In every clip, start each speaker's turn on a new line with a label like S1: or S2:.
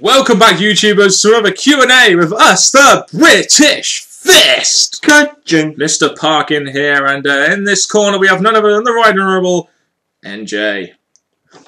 S1: Welcome back, YouTubers, to another Q&A with us, the British Fist! Mr. Parkin here, and in this corner we have none other than the Right Honourable NJ.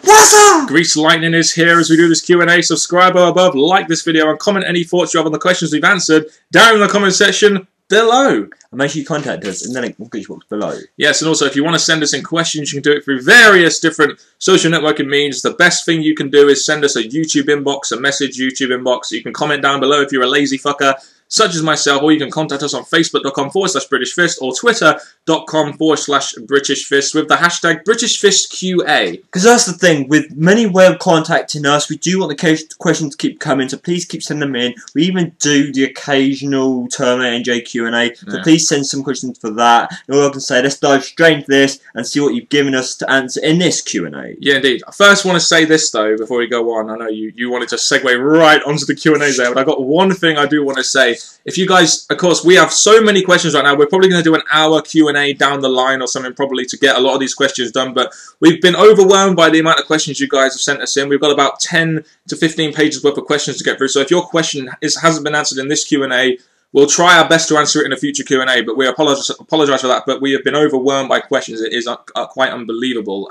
S2: What's up?
S1: Grease Lightning is here as we do this Q&A. Subscribe above, like this video, and comment any thoughts you have on the questions we've answered down in the comment section below.
S2: And make sure you contact us in the link box below.
S1: Yes, and also if you want to send us in questions, you can do it through various different social networking means. The best thing you can do is send us a YouTube inbox, a message YouTube inbox. You can comment down below if you're a lazy fucker, such as myself, or you can contact us on facebook.com/BritishFist or twitter.com/BritishFist with the hashtag BritishFistQA.
S2: Because that's the thing, with many ways of contacting us, we do want the questions to keep coming, so please keep sending them in. We even do the occasional Terminator NJ Q&A, so please send some questions for that. And all I can say, let's dive straight into this and see what you've given us to answer in this Q&A.
S1: Yeah, indeed. I first want to say this, though, before we go on. I know you wanted to segue right onto the Q&A there, but I've got one thing I do want to say. If you guys, of course, we have so many questions right now. We're probably going to do an hour Q&A down the line or something probably to get a lot of these questions done. But we've been overwhelmed by the amount of questions you guys have sent us in. We've got about 10 to 15 pages worth of questions to get through. So if your question hasn't been answered in this Q&A, we'll try our best to answer it in a future Q&A. But we apologise for that. But we have been overwhelmed by questions. It is quite unbelievable.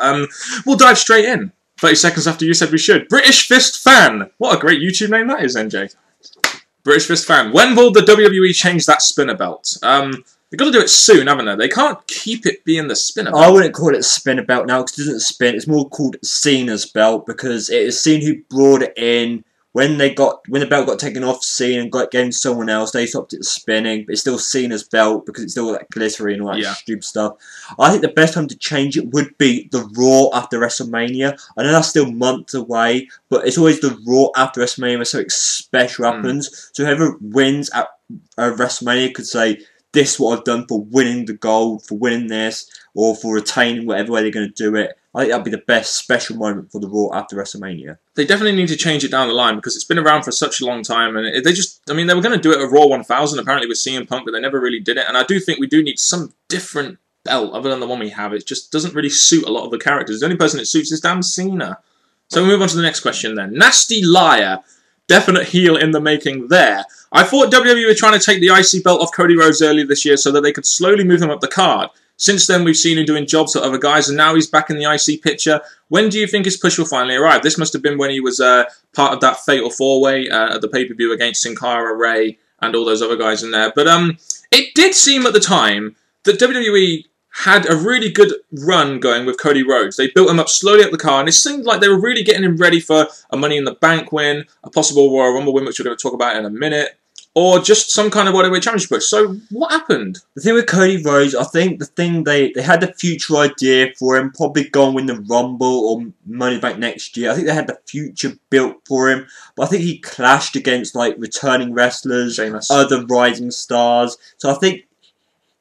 S1: We'll dive straight in. 30 seconds after you said we should. British Fist Fan. What a great YouTube name that is, NJ. British Fist Fan. When will the WWE change that spinner belt? They've got to do it soon, haven't they? They can't keep it being the spinner belt.
S2: I wouldn't call it a spinner belt now because it doesn't spin. It's more called Cena's belt because it is Cena who brought it in. When the belt got taken off Cena and gave to someone else, they stopped it spinning. But it's still Cena's belt because it's still like glittery and all that stupid stuff. I think the best time to change it would be the Raw after WrestleMania. I know that's still months away, but it's always the Raw after WrestleMania where something special happens. So whoever wins at WrestleMania could say, this is what I've done for winning the gold, for winning this, or for retaining whatever way they're going to do it. I think that'd be the best special moment for the Raw after WrestleMania.
S1: They definitely need to change it down the line because it's been around for such a long time, and they were going to do it at Raw 1000 apparently with CM Punk, but they never really did it. And I do think we do need some different belt other than the one we have. It just doesn't really suit a lot of the characters. The only person it suits is damn Cena. So we move on to the next question then. Nasty Liar. Definite heel in the making there. I thought WWE were trying to take the IC belt off Cody Rhodes earlier this year so that they could slowly move him up the card. Since then, we've seen him doing jobs for other guys, and now he's back in the IC picture. When do you think his push will finally arrive? This must have been when he was part of that Fatal 4-Way at the pay-per-view against Sin Cara, Ray, and all those other guys in there. But it did seem at the time that WWE had a really good run going with Cody Rhodes. They built him up slowly up the card, and it seemed like they were really getting him ready for a Money in the Bank win, a possible Royal Rumble win, which we're going to talk about in a minute, or just some kind of whatever championship push. So what happened?
S2: The thing with Cody Rhodes, I think the thing they had the future idea for him, probably go and win the Rumble or Money in the Bank next year. I think they had the future built for him, but I think he clashed against like returning wrestlers, other rising stars. So I think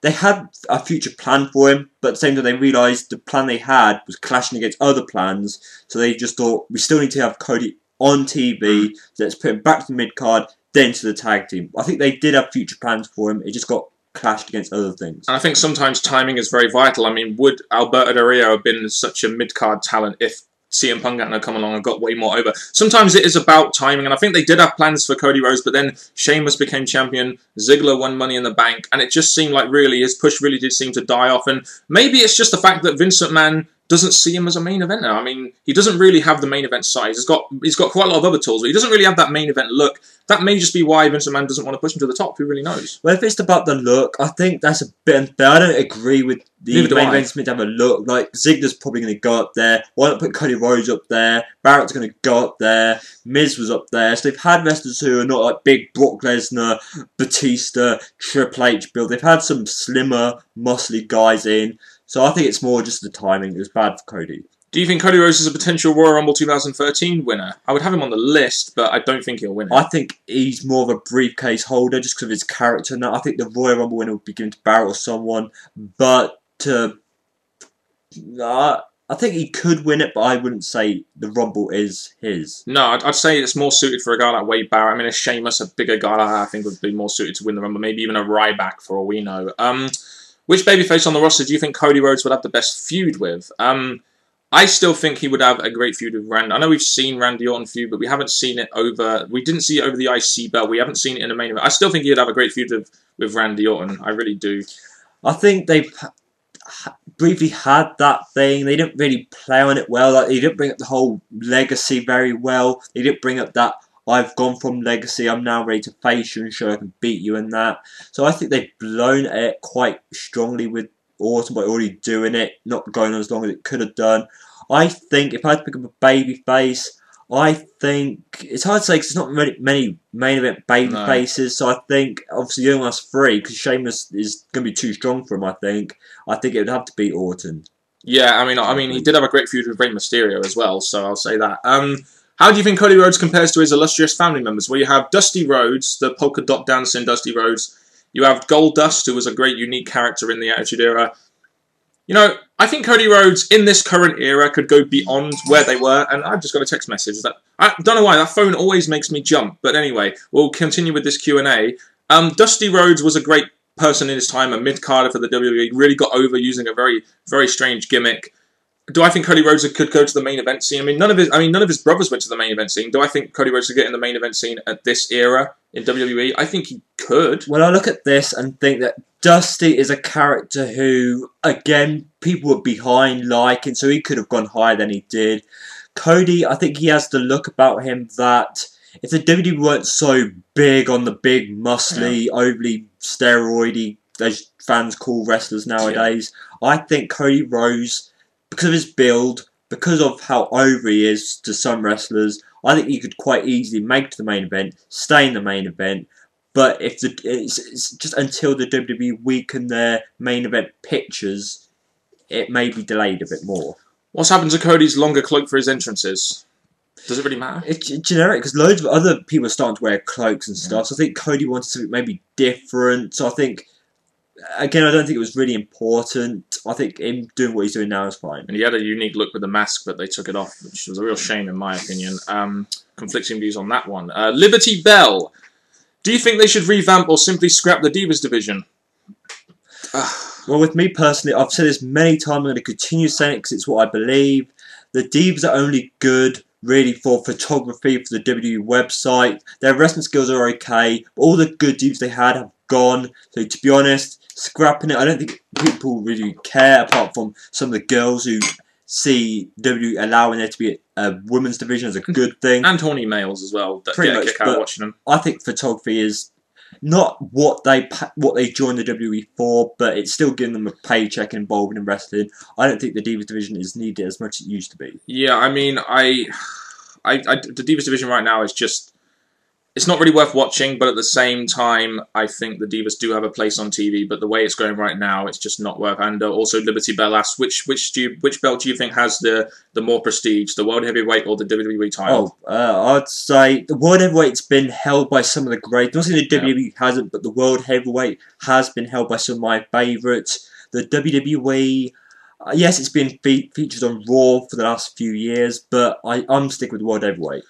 S2: they had a future plan for him, but at the same time they realised the plan they had was clashing against other plans. So they just thought, we still need to have Cody on TV, so let's put him back to the mid-card, then to the tag team. I think they did have future plans for him, it just got clashed against other things.
S1: And I think sometimes timing is very vital. I mean, would Alberto Del Rio have been such a mid-card talent if CM Punk hadn't come along and got way more over? Sometimes it is about timing, and I think they did have plans for Cody Rhodes, but then Sheamus became champion, Ziggler won Money in the Bank, and it just seemed like really his push really did seem to die off. And maybe it's just the fact that Vince McMahon doesn't see him as a main event now. I mean, he doesn't really have the main event size. He's got quite a lot of other tools, but he doesn't really have that main event look. That may just be why Vince McMahon doesn't want to push him to the top. Who really knows?
S2: Well, if it's about the look, I think that's a bit unfair. I don't agree with the main event's meant to have a look. Like, Ziggler's probably going to go up there. Why not put Cody Rhodes up there? Barrett's going to go up there. Miz was up there. So they've had wrestlers who are not like big Brock Lesnar, Batista, Triple H build. They've had some slimmer, muscly guys in. So I think it's more just the timing. It was bad for Cody.
S1: Do you think Cody Rhodes is a potential Royal Rumble 2013 winner? I would have him on the list, but I don't think he'll win it.
S2: I think he's more of a briefcase holder just because of his character. Now, I think the Royal Rumble winner would be given to Barrett or someone, but I think he could win it, but I wouldn't say the Rumble is his.
S1: No, I'd say it's more suited for a guy like Wade Barrett. I mean, a Sheamus, a bigger guy like that, I think would be more suited to win the Rumble. Maybe even a Ryback for all we know. Which babyface on the roster do you think Cody Rhodes would have the best feud with? I still think he would have a great feud with Randy. I know we've seen Randy Orton feud, but we haven't seen it over. We didn't see it over the IC belt. We haven't seen it in the main event. I still think he'd have a great feud with Randy Orton. I really do.
S2: I think they briefly had that thing. They didn't really play on it well. Like, they didn't bring up the whole legacy very well. They didn't bring up that I've gone from legacy, I'm now ready to face you and show I can beat you and that. So I think they've blown it quite strongly with Orton by already doing it, not going on as long as it could have done. I think if I had to pick up a baby face, I think it's hard to say because there's not many main event baby faces. So I think obviously you only has 3 because Sheamus is going to be too strong for him. I think it would have to be Orton.
S1: Yeah, I mean, he did have a great feud with Rey Mysterio as well. So I'll say that. How do you think Cody Rhodes compares to his illustrious family members? Well, you have Dusty Rhodes, the polka dot dancing Dusty Rhodes. You have Goldust, who was a great, unique character in the Attitude Era. You know, I think Cody Rhodes, in this current era, could go beyond where they were. And I've just got a text message that... I don't know why, that phone always makes me jump. But anyway, we'll continue with this Q&A. Dusty Rhodes was a great person in his time, a mid-carder for the WWE. Really got over using a very, very strange gimmick. Do I think Cody Rhodes could go to the main event scene? I mean, none of his brothers went to the main event scene. Do I think Cody Rhodes could get in the main event scene at this era in WWE? I think he could.
S2: Well, I look at this and think that Dusty is a character who, again, people were behind liking, so he could have gone higher than he did. Cody, I think he has the look about him that if the WWE weren't so big on the big, muscly, overly steroidy, as fans call wrestlers nowadays, I think Cody Rhodes, because of his build, because of how over he is to some wrestlers, I think he could quite easily make it to the main event, stay in the main event. But if it's just until the WWE weaken their main event pictures, it may be delayed a bit more.
S1: What's happened to Cody's longer cloak for his entrances? Does it really matter?
S2: It's generic because loads of other people are starting to wear cloaks and stuff. So I think Cody wanted something maybe different. So I think, again, I don't think it was really important. I think him doing what he's doing now is fine.
S1: And he had a unique look with the mask, but they took it off, which was a real shame in my opinion. Conflicting views on that one. Liberty Bell. Do you think they should revamp or simply scrap the Divas division?
S2: Well, with me personally, I've said this many times, I'm going to continue saying it because it's what I believe. The Divas are only good, really, for photography, for the WWE website. Their wrestling skills are okay, but all the good Divas they had have gone. So to be honest, scrapping it, I don't think people really care, apart from some of the girls who see WWE allowing there to be a women's division as a good thing.
S1: And horny males as well that
S2: Pretty
S1: get a
S2: much,
S1: kick out watching them.
S2: I think photography is not what they joined the WWE for, but it's still giving them a paycheck involved in wrestling. I don't think the Divas division is needed as much as it used to be.
S1: Yeah, I mean, the Divas division right now is just... It's not really worth watching, but at the same time, I think the Divas do have a place on TV, but the way it's going right now, it's just not worth. And also Liberty Bell asks, which belt do you think has the more prestige, the World Heavyweight or the WWE title?
S2: I'd say the World Heavyweight's been held by some of the great. Not saying the WWE hasn't, but the World Heavyweight has been held by some of my favourites. The WWE, yes, it's been featured on Raw for the last few years, but I'm sticking with the World Heavyweight.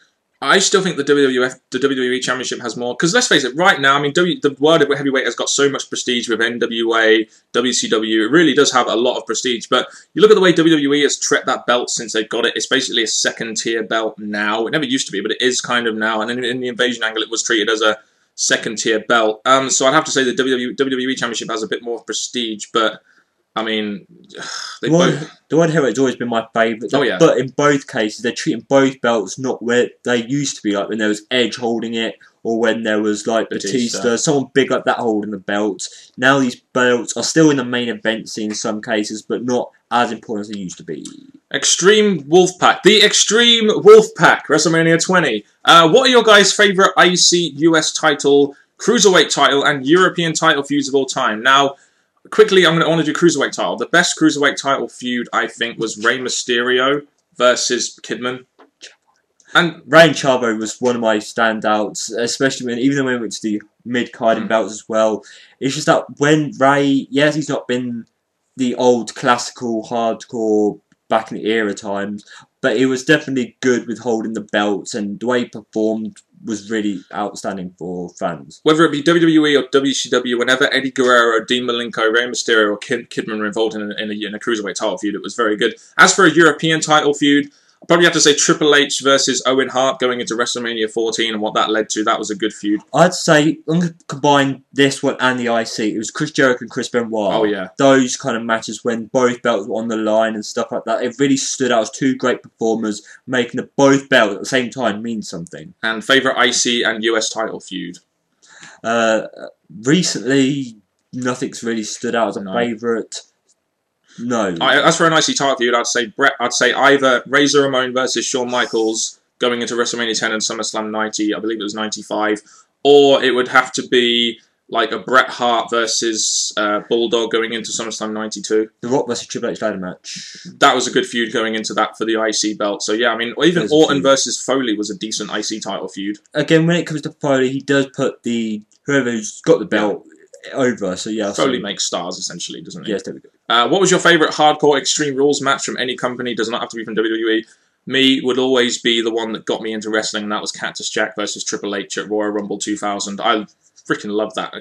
S1: I still think the WWE Championship has more, because let's face it, right now, I mean, the World Heavyweight has got so much prestige with NWA, WCW, it really does have a lot of prestige, but you look at the way WWE has treated that belt since they've got it, it's basically a second-tier belt now. It never used to be, but it is kind of now, and in the Invasion angle, it was treated as a second-tier belt. So I'd have to say the WWE Championship has a bit more prestige, but... I mean, the
S2: World Heavyweight's always been my favourite.
S1: Oh, yeah.
S2: But in both cases, they're treating both belts not where they used to be, like when there was Edge holding it, or when there was like Batista, someone big like that holding the belt. Now these belts are still in the main event scene in some cases, but not as important as they used to be.
S1: Extreme Wolfpack. The Extreme Wolfpack, WrestleMania 20. What are your guys' favourite IC US title, Cruiserweight title, and European title feuds of all time? Now, quickly, I want to do Cruiserweight title. The best Cruiserweight title feud, I think, was Rey Mysterio versus Kidman.
S2: And Rey and Chavo was one of my standouts, especially even when we went to the mid-carding belts as well. It's just that when Rey, yes, he's not been the old classical hardcore back in the era times, but he was definitely good with holding the belts, and the way he performed was really outstanding for fans.
S1: Whether it be WWE or WCW, whenever Eddie Guerrero, Dean Malenko, Rey Mysterio, or Kidman were involved in a cruiserweight title feud, it was very good. As for a European title feud, I'd probably have to say Triple H versus Owen Hart going into WrestleMania 14 and what that led to. That was a good feud.
S2: I'd say, I'm going to combine this one and the IC. It was Chris Jericho and Chris Benoit.
S1: Oh, yeah.
S2: Those kind of matches when both belts were on the line and stuff like that. It really stood out as two great performers, making the both belts at the same time mean something.
S1: And favourite IC and US title feud?
S2: Recently, nothing's really stood out as a favourite. No.
S1: As for an IC title feud, I'd say either Razor Ramon versus Shawn Michaels going into WrestleMania 10 and SummerSlam 90, I believe it was 95, or it would have to be like a Bret Hart versus Bulldog going into SummerSlam 92.
S2: The Rock versus Triple H ladder match.
S1: That was a good feud going into that for the IC belt. So yeah, I mean, even Orton versus Foley was a decent IC title feud.
S2: Again, when it comes to Foley, he does put whoever's got the belt over. So yeah,
S1: Foley makes stars essentially, doesn't he?
S2: Yes, there we go.
S1: What was your favourite hardcore Extreme Rules match from any company? Does not have to be from WWE. Me would always be the one that got me into wrestling, and that was Cactus Jack versus Triple H at Royal Rumble 2000. I freaking love that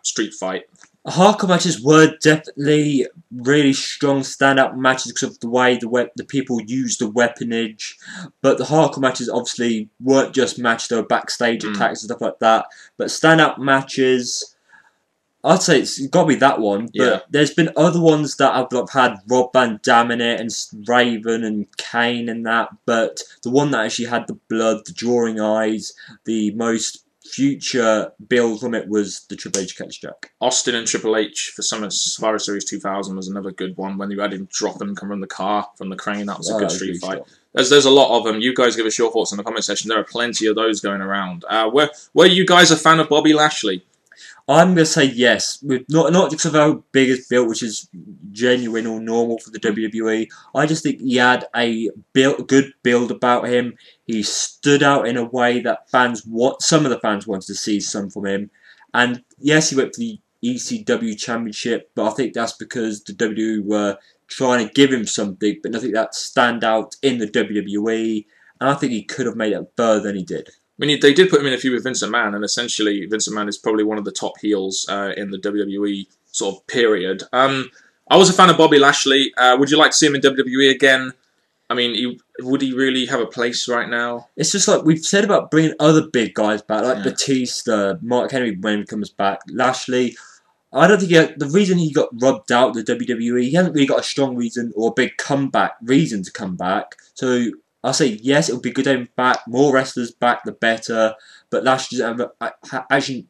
S1: street fight.
S2: Hardcore matches were definitely really strong standout matches because of the way the people used the weaponage. But the hardcore matches obviously weren't just matches, they were backstage attacks and stuff like that. But standout matches, I'd say it's got to be that one. But there's been other ones that I've had Rob Van Dam in it, and Raven and Kane and that. But the one that actually had the blood, the drawing eyes, the most future build from it was the Triple H Cactus Jack.
S1: Austin and Triple H for Survivor Series 2000 was another good one when you had him drop and come from the car, from the crane. That was a good street fight. There's a lot of them. You guys give us your thoughts in the comment section. There are plenty of those going around. Were you guys a fan of Bobby Lashley?
S2: I'm going to say yes. Not just of how big it's built, which is genuine or normal for the WWE. I just think he had a good build about him. He stood out in a way that some of the fans wanted to see some from him. And yes, he went for the ECW Championship, but I think that's because the WWE were trying to give him something, but nothing that stand out in the WWE. And I think he could have made it further than he did.
S1: I mean, they did put him in a feud with Vince McMahon, and essentially Vince McMahon is probably one of the top heels in the WWE sort of period. I was a fan of Bobby Lashley. Would you like to see him in WWE again? I mean, would he really have a place right now?
S2: It's just like we've said about bringing other big guys back, like Batista, Mark Henry when he comes back, Lashley. I don't think the reason he got rubbed out of the WWE, he hasn't really got a strong reason or a big comeback reason to come back. So I'll say yes, it would be good to have him back. More wrestlers back, the better. But Lashley actually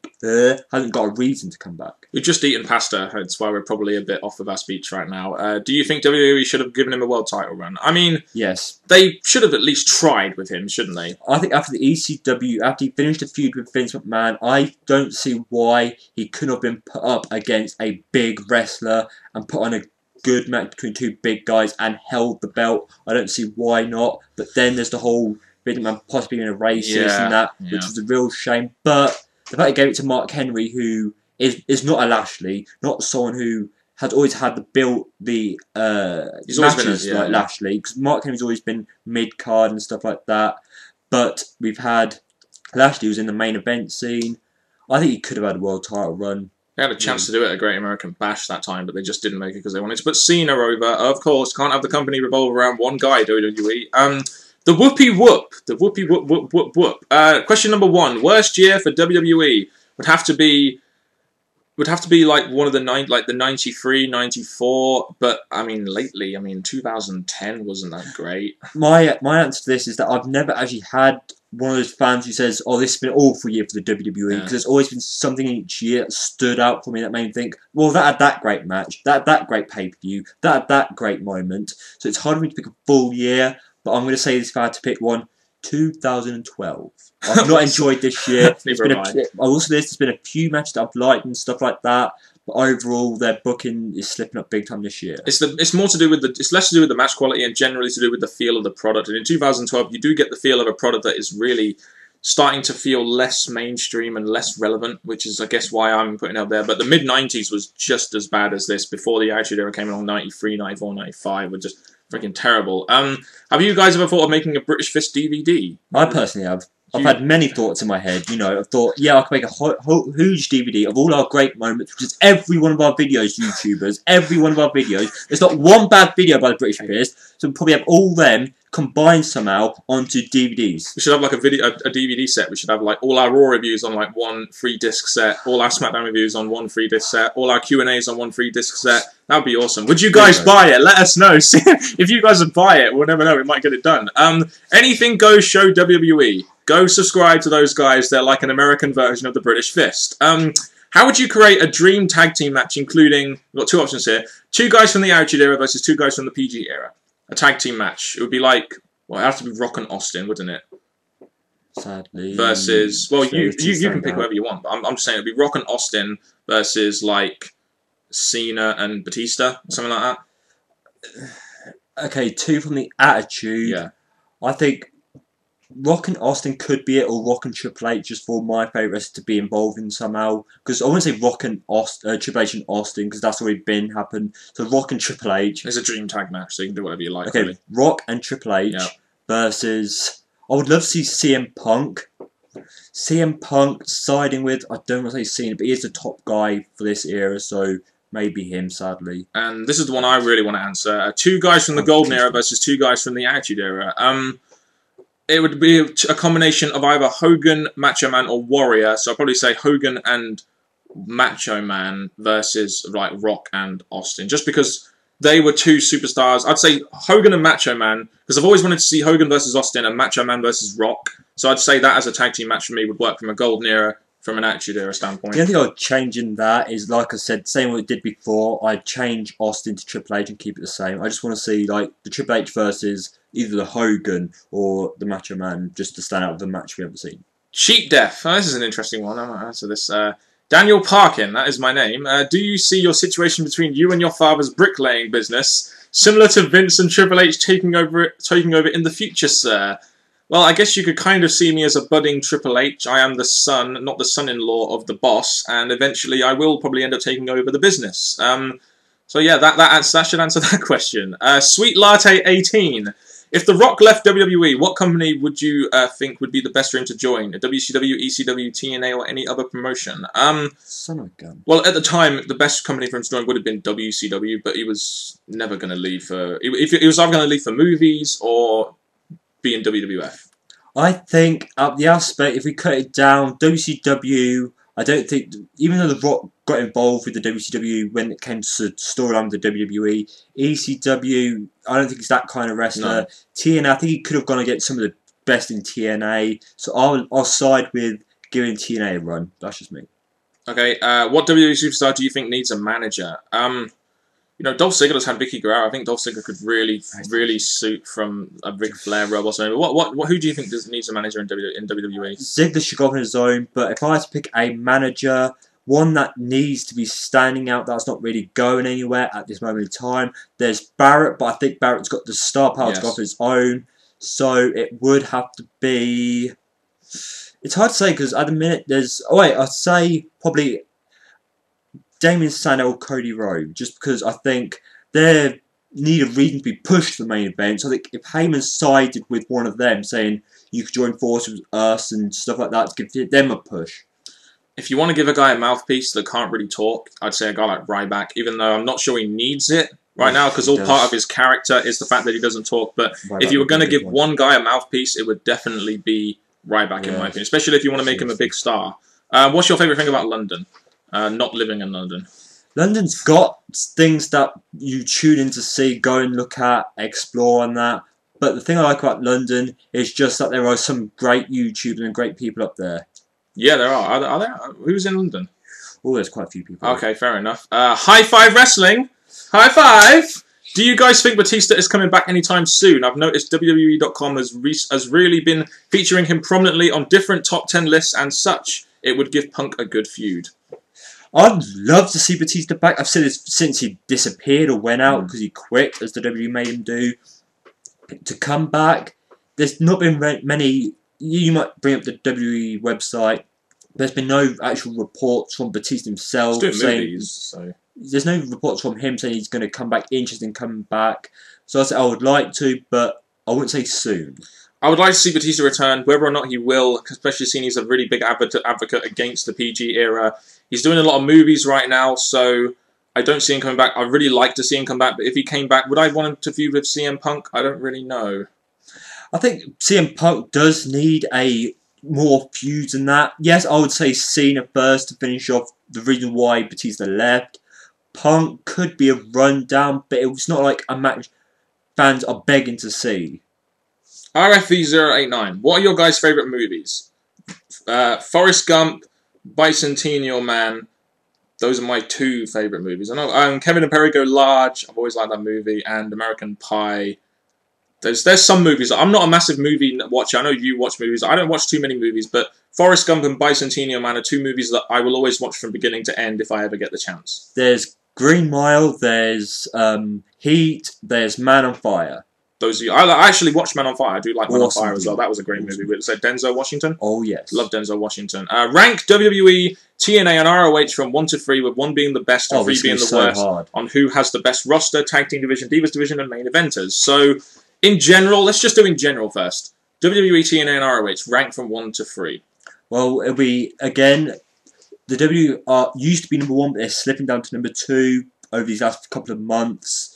S2: hasn't got a reason to come back.
S1: We've just eaten pasta, that's why we're probably a bit off of our speech right now. Do you think WWE should have given him a world title run? I mean,
S2: yes,
S1: they should have at least tried with him, shouldn't they?
S2: I think after the ECW, after he finished the feud with Vince McMahon, I don't see why he couldn't have been put up against a big wrestler and put on a good match between two big guys and held the belt. I don't see why not. But then there's the whole Vince McMahon possibly being a racist and that, which was a real shame. But the fact he gave it to Mark Henry, who is not a Lashley, not someone who has always had the matches like Lashley, because Mark Henry's always been mid card and stuff like that. But we've had Lashley who's in the main event scene. I think he could have had a world title run.
S1: They had a chance to do it at Great American Bash that time, but they just didn't make it because they wanted to put Cena over. Of course, can't have the company revolve around one guy, WWE. The whoopee whoop. The whoopee whoop whoop whoop whoop. Question number 1. Worst year for WWE would have to be like one of the 93, 94. But I mean, lately, 2010 wasn't that great.
S2: My answer to this is that I've never actually had one of those fans who says, "Oh, this has been an awful year for the WWE," because there's always been something each year that stood out for me that made me think, "Well, that had that great match, that great pay-per-view, that had that great moment." So it's hard for me to pick a full year, but I'm going to say this if I had to pick one, 2012. I've not enjoyed this year. There's been a few matches that I've liked and stuff like that. But overall, their booking is slipping up big time this year.
S1: It's more to do with it's less to do with the match quality and generally to do with the feel of the product. And in 2012, you do get the feel of a product that is really starting to feel less mainstream and less relevant, which is, I guess, why I'm putting it up there. But the mid-90s was just as bad as this before the Attitude Era came along. 93, 94, 95 were just freaking terrible. Have you guys ever thought of making a British Fist DVD?
S2: I personally have. I've had many thoughts in my head. You know, I've thought, yeah, I could make a huge DVD of all our great moments, which is every one of our videos, YouTubers, every one of our videos. There's not one bad video by the British Fist, so we'll probably have all them combined somehow onto DVDs.
S1: We should have like a DVD set. We should have like all our Raw reviews on like one 3-disc set, all our SmackDown reviews on one 3-disc set, all our Q&As on one 3-disc set. That would be awesome. Would you guys buy it? Let us know. See, if you guys would buy it, we'll never know. We might get it done. Anything Goes show WWE. Go subscribe to those guys. They're like an American version of the British Fist. How would you create a dream tag team match, including, we've got 2 options here, 2 guys from the Attitude Era versus 2 guys from the PG Era? A tag team match. It would be like, well, it has to be Rock and Austin, wouldn't it?
S2: Sadly.
S1: Versus, well, you can pick whoever you want, but I'm just saying it would be Rock and Austin versus, like, Cena and Batista, or something like that.
S2: Okay, 2 from the Attitude.
S1: Yeah.
S2: I think Rock and Austin could be it, or Rock and Triple H, just for my favourites to be involved in somehow. Because I wouldn't say Rock and Triple H and Austin, because that's already happened. So Rock and Triple H.
S1: It's a dream tag match, so you can do whatever you like.
S2: Okay,
S1: really.
S2: Rock and Triple H versus. I would love to see CM Punk. CM Punk siding with, I don't want to say Cena, but he is the top guy for this era, so maybe him, sadly.
S1: And this is the one I really want to answer. 2 guys from the Golden Era versus 2 guys from the Attitude Era. It would be a combination of either Hogan, Macho Man, or Warrior. So I'd probably say Hogan and Macho Man versus like Rock and Austin. Just because they were 2 superstars. I'd say Hogan and Macho Man, because I've always wanted to see Hogan versus Austin and Macho Man versus Rock. So I'd say that as a tag team match for me would work from a Golden Era, from an Attitude Era standpoint.
S2: The only thing I'd change in that is, like I said, same what it did before. I'd change Austin to Triple H and keep it the same. I just want to see like the Triple H versus either the Hogan or the Macho Man, just to stand out of the match we haven't seen.
S1: Cheat Death. Oh, this is an interesting one. I might answer this. Daniel Parkin, that is my name. Do you see your situation between you and your father's bricklaying business similar to Vince and Triple H taking over in the future, sir? Well, I guess you could kind of see me as a budding Triple H. I am the son, not the son-in-law of the boss, and eventually I will probably end up taking over the business. So yeah, that should answer that question. Sweet Latte 18. If The Rock left WWE, what company would you think would be the best for him to join? A WCW, ECW, TNA, or any other promotion?
S2: Son of a gun.
S1: Well, at the time, the best company for him to join would have been WCW, but he was never going to leave for... He was either going to leave for movies or be in WWF.
S2: I think, at the aspect, if we cut it down, WCW... I don't think, even though The Rock got involved with the WCW when it came to storyline with the WWE, ECW, I don't think he's that kind of wrestler.
S1: No.
S2: TNA, I think he could have gone against some of the best in TNA, so I'll side with giving TNA a run. That's just me. Okay,
S1: what WWE superstar do you think needs a manager? You know, Dolph Ziggler's had Vicky Guerrero. I think Dolph Ziggler could really suit from a Ric Flair role or something. Who do you think needs a manager in WWE?
S2: Ziggler should go on his own, but if I had to pick a manager, one that needs to be standing out, that's not really going anywhere at this moment in time, there's Barrett, but I think Barrett's got the star power to go off his own, so it would have to be... It's hard to say, because at the minute there's... Oh wait, I'd say probably Damien Sandow or Cody Rhodes, just because I think they need a reason to be pushed to the main event. So I think if Heyman sided with one of them, saying you could join forces with us and stuff like that, to give them a push.
S1: If you want to give a guy a mouthpiece that can't really talk, I'd say a guy like Ryback, even though I'm not sure he needs it right now, because all part of his character is the fact that he doesn't talk. But Ryback, if you were going to give one guy a mouthpiece, it would definitely be Ryback, in my opinion, especially if you want to make him a big star. What's your favourite thing about London? Not living in London.
S2: London's got things that you tune in to see, go and look at, explore and that. But the thing I like about London is just that there are some great YouTubers and great people up there.
S1: Yeah, there are. Are there? Who's in London?
S2: Oh, there's quite a few people.
S1: Okay, fair enough. High Five Wrestling. High Five! Do you guys think Batista is coming back anytime soon? I've noticed WWE.com has really been featuring him prominently on different top 10 lists and such. It would give Punk a good feud.
S2: I'd love to see Batista back. I've said this since he disappeared or went out because he quit, as the WWE made him do. To come back, there's not been many... You might bring up the WWE website. There's been no actual reports from Batista himself
S1: saying...
S2: Movies, so. There's no reports from him saying he's going to come back, interested in coming back. So I would like to, but I wouldn't say soon.
S1: I would like to see Batista return, whether or not he will, especially seeing he's a really big advocate against the PG era. He's doing a lot of movies right now, so I don't see him coming back. I'd really like to see him come back, but if he came back, would I want him to feud with CM Punk? I don't really know.
S2: I think CM Punk does need more feuds than that. Yes, I would say Cena first to finish off the reason why Batista left. Punk could be a rundown, but it's not like a match fans are begging to see.
S1: RFV089, what are your guys' favourite movies? Forrest Gump, Bicentennial Man. Those are my 2 favourite movies. I know Kevin and Perry Go Large. I've always liked that movie. And American Pie. There's some movies. I'm not a massive movie watcher. I know you watch movies. I don't watch too many movies. But Forrest Gump and Bicentennial Man are 2 movies that I will always watch from beginning to end if I ever get the chance.
S2: There's Green Mile. There's Heat. There's Man on Fire.
S1: I actually watched Man on Fire. I do like Man on Fire as well. That was a great movie. With Denzel Washington.
S2: Oh yes,
S1: love Denzel Washington. Rank WWE, TNA, and ROH from 1 to 3, with 1 being the best and 3 being the worst.
S2: Hard.
S1: On who has the best roster, tag team division, Divas division, and main eventers. So, in general, let's just do in general first. WWE, TNA, and ROH rank from 1 to 3.
S2: Well, it'll be again. The W used to be number 1, but they're slipping down to number 2 over these last couple of months.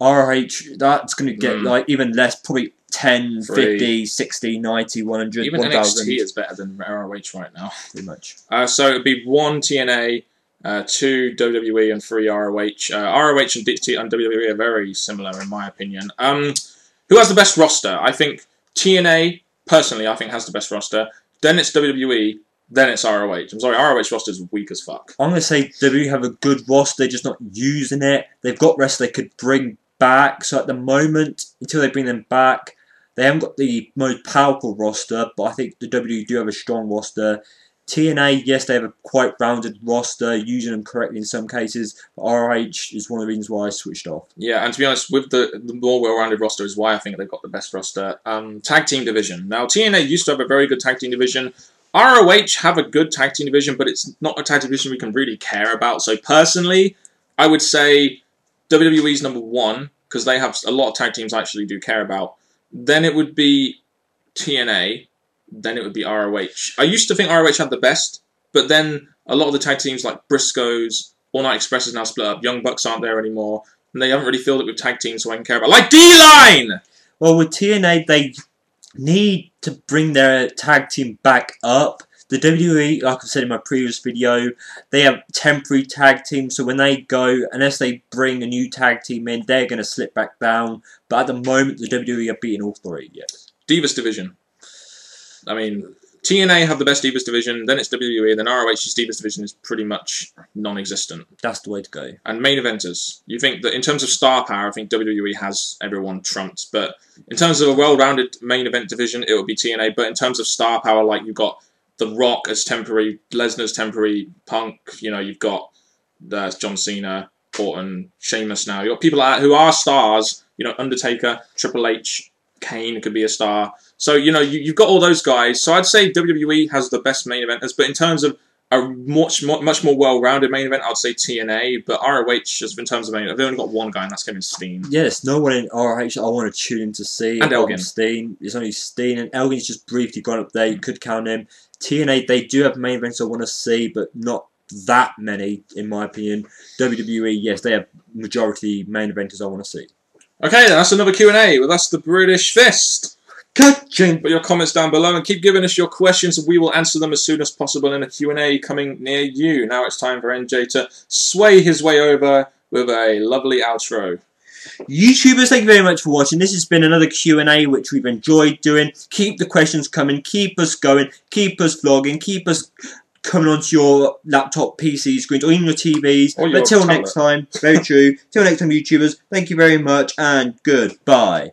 S2: ROH, that's going to get like even less, probably 10, 50, 60, 90, 100,
S1: even
S2: 1,000.
S1: NXT is better than ROH right now.
S2: Pretty much.
S1: So it would be 1 TNA, 2 WWE, and 3 ROH. ROH and WWE are very similar in my opinion. Who has the best roster? I think TNA, personally, I think has the best roster. Then it's WWE. Then it's ROH. I'm sorry, ROH roster is weak as fuck.
S2: I'm going to say WWE have a good roster, they're just not using it. They've got wrestlers they could bring back. So at the moment, until they bring them back, they haven't got the most powerful roster, but I think the WWE do have a strong roster. TNA, yes, they have a quite rounded roster, using them correctly in some cases, but ROH is one of the reasons why I switched off.
S1: Yeah, and to be honest, with the more well-rounded roster is why I think they've got the best roster. Tag team division. Now, TNA used to have a very good tag team division. ROH have a good tag team division, but it's not a tag team division we can really care about. So personally, I would say WWE's number 1, because they have a lot of tag teams I actually do care about. Then it would be TNA. Then it would be ROH. I used to think ROH had the best, but then a lot of the tag teams like Briscoes, All Night Express is now split up. Young Bucks aren't there anymore. And they haven't really filled it with tag teams so I can care about. Like D-Line!
S2: Well, with TNA, they need to bring their tag team back up. The WWE, like I said in my previous video, they have temporary tag teams, so when they go, unless they bring a new tag team in, they're going to slip back down. But at the moment, the WWE are beating all 3, yes.
S1: Divas division. I mean, TNA have the best Divas division, then it's WWE, then ROH's Divas division is pretty much non-existent.
S2: That's the way to go.
S1: And main eventers. You think that in terms of star power, I think WWE has everyone trumped. But in terms of a well-rounded main event division, it would be TNA. But in terms of star power, like you've got The Rock as temporary, Lesnar's temporary, Punk, you know, you've got John Cena, Orton, Sheamus now. You've got people who are stars, you know, Undertaker, Triple H, Kane could be a star. So, you know, you've got all those guys. So I'd say WWE has the best main eventers. But in terms of a much more well-rounded main event, I'd say TNA. But ROH, just in terms of main event, they've only got one guy, and that's Kevin Steen.
S2: Yes, no one in ROH I want to tune in to see.
S1: And Elgin.
S2: Steen. It's only Steen, and Elgin's just briefly gone up there. You could count him. TNA, they do have main events I want to see, but not that many, in my opinion. WWE, yes, they have majority main eventers I want to see.
S1: Okay, then that's another Q&A. Well, that's the British Fist.
S2: Ka-ching!
S1: Put your comments down below and keep giving us your questions and we will answer them as soon as possible in a Q&A coming near you. Now it's time for NJ to sway his way over with a lovely outro.
S2: YouTubers, thank you very much for watching. This has been another Q&A which we've enjoyed doing. Keep the questions coming, keep us going, keep us vlogging, keep us coming onto your laptop, PC screens, or even your TVs. But till next time, very true. Till next time, YouTubers, thank you very much and goodbye.